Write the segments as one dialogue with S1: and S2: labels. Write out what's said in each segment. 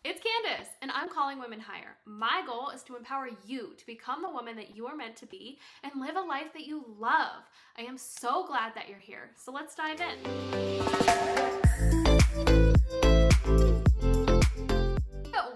S1: It's Kandyse, and I'm calling women higher. My goal is to empower you to become the woman that you are meant to be and live a life that you love. I am so glad that you're here. So let's dive in.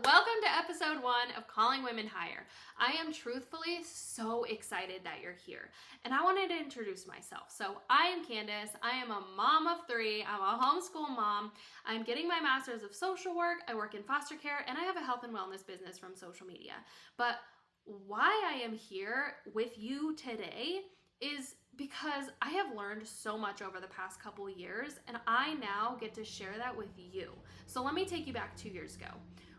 S1: Welcome to episode 1 of Calling Women Higher. I am truthfully so excited that you're here, and I wanted to introduce myself. So I am Kandyse. I am a mom of 3. I'm a homeschool mom. I'm getting my master's of social work. I work in foster care, and I have a health and wellness business from social media. But why I am here with you today is because I have learned so much over the past couple of years, and I now get to share that with you. So let me take you back 2 years ago.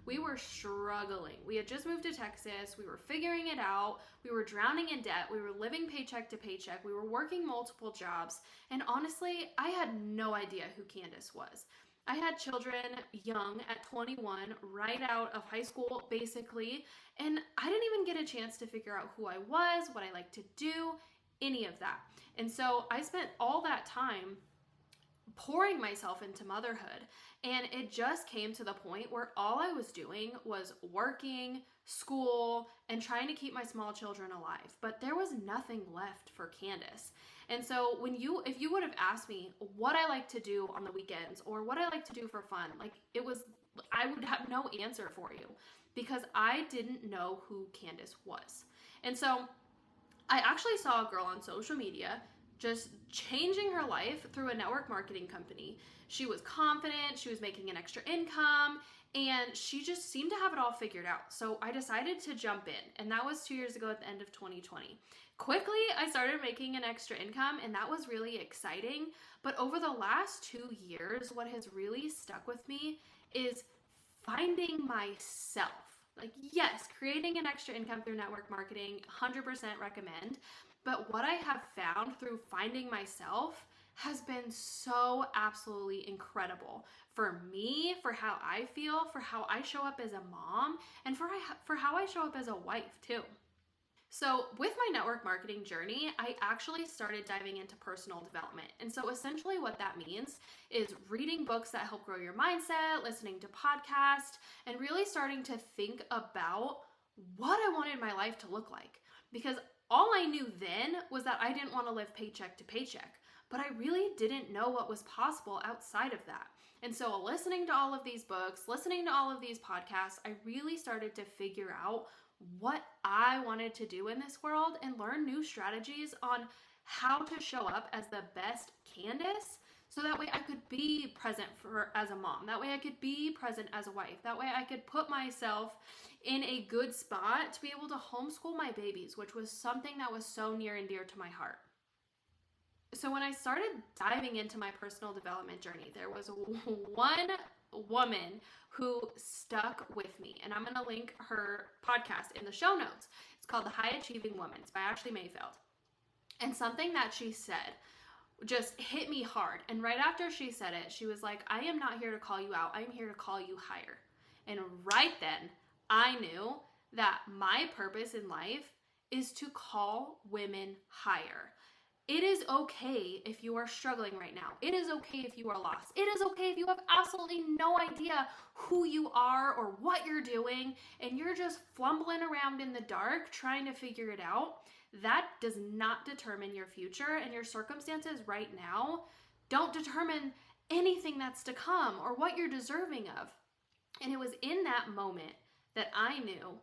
S1: We were struggling. We had just moved to Texas. We were figuring it out. We were drowning in debt. We were living paycheck to paycheck. We were working multiple jobs. And honestly, I had no idea who Kandyse was. I had children young at 21, right out of high school, basically. And I didn't even get a chance to figure out who I was, what I liked to do, any of that. And so I spent all that time pouring myself into motherhood, and it just came to the point where all I was doing was working, school, and trying to keep my small children alive, but there was nothing left for Kandyse. And so if you would have asked me what I like to do on the weekends or what I like to do for fun, I would have no answer for you because I didn't know who Kandyse was. And so I actually saw a girl on social media just changing her life through a network marketing company. She was confident, she was making an extra income, and she just seemed to have it all figured out. So I decided to jump in, and that was 2 years ago at the end of 2020. Quickly, I started making an extra income, and that was really exciting. But over the last 2 years, what has really stuck with me is finding myself. Yes, creating an extra income through network marketing, 100% recommend. But what I have found through finding myself has been so absolutely incredible for me, for how I feel, for how I show up as a mom, and for how I show up as a wife too. So with my network marketing journey, I actually started diving into personal development. And so essentially what that means is reading books that help grow your mindset, listening to podcasts, and really starting to think about what I wanted my life to look like. Because all I knew then was that I didn't want to live paycheck to paycheck, but I really didn't know what was possible outside of that. And so listening to all of these books, listening to all of these podcasts, I really started to figure out what I wanted to do in this world and learn new strategies on how to show up as the best Kandyse, so that way I could be present as a mom. That way I could be present as a wife. That way I could put myself in a good spot to be able to homeschool my babies, which was something that was so near and dear to my heart. So when I started diving into my personal development journey, there was one woman who stuck with me, and I'm going to link her podcast in the show notes. It's called The High Achieving Woman. It's by Ashley Mayfield. And something that she said just hit me hard. And right after she said it, she was like, I am not here to call you out. I'm here to call you higher. And right then, I knew that my purpose in life is to call women higher. It is okay if you are struggling right now. It is okay if you are lost. It is okay if you have absolutely no idea who you are or what you're doing and you're just fumbling around in the dark trying to figure it out. That does not determine your future, and your circumstances right now don't determine anything that's to come or what you're deserving of. And it was in that moment that I knew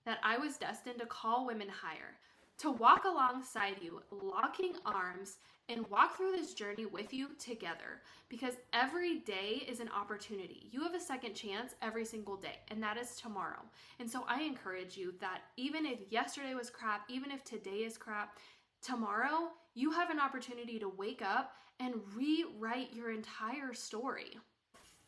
S1: that I was destined to call women higher, to walk alongside you, locking arms, and walk through this journey with you together, because every day is an opportunity. You have a second chance every single day, and that is tomorrow. And so I encourage you that even if yesterday was crap, even if today is crap, tomorrow you have an opportunity to wake up and rewrite your entire story.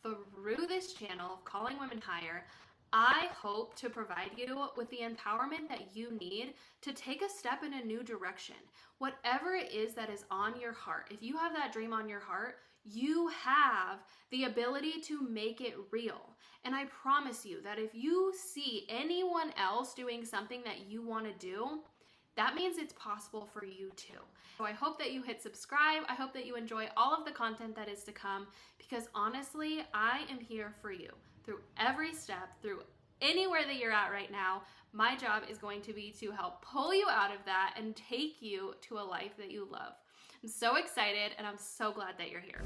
S1: Through this channel of Calling Women Higher, I hope to provide you with the empowerment that you need to take a step in a new direction. Whatever it is that is on your heart, if you have that dream on your heart, you have the ability to make it real. And I promise you that if you see anyone else doing something that you want to do, that means it's possible for you too. So I hope that you hit subscribe. I hope that you enjoy all of the content that is to come, because honestly, I am here for you through every step, through anywhere that you're at right now. My job is going to be to help pull you out of that and take you to a life that you love. I'm so excited, and I'm so glad that you're here.